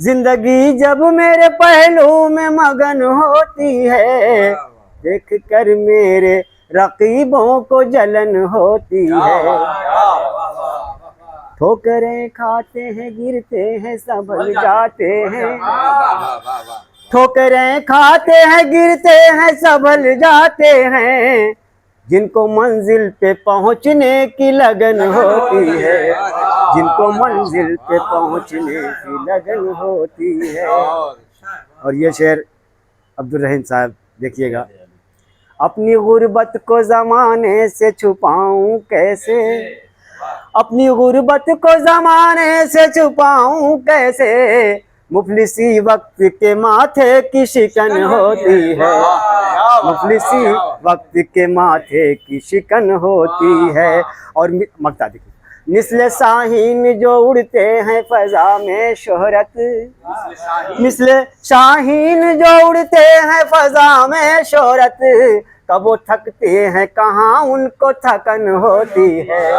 जिंदगी जब मेरे पहलू में मगन होती है, देख कर मेरे रकीबों को जलन होती है। ठोकरें खाते हैं, गिरते हैं, संभल जाते हैं। ठोकरें खाते हैं, गिरते हैं, संभल जाते हैं। जिनको मंजिल पे पहुंचने की लगन होती है, जिनको मंजिल पे पहुंचने की लगन होती है। और ये शेर अब्दुल रहीम साहब देखिएगा। अपनी गुर्बत को ज़माने से छुपाऊं कैसे, अपनी गुर्बत को ज़माने से छुपाऊं कैसे। मुफलिसी वक्त के माथे की शिकन होती है, मुफलिसी वक्त के माथे की शिकन होती है। और मक्ता देखिए, मिस्ल शाहीन जो उड़ते हैं फजा में शोहरत, मिस्ल शाहीन जो उड़ते हैं फजा में शोहरत। कब वो थकते हैं, कहाँ उनको थकन होती है।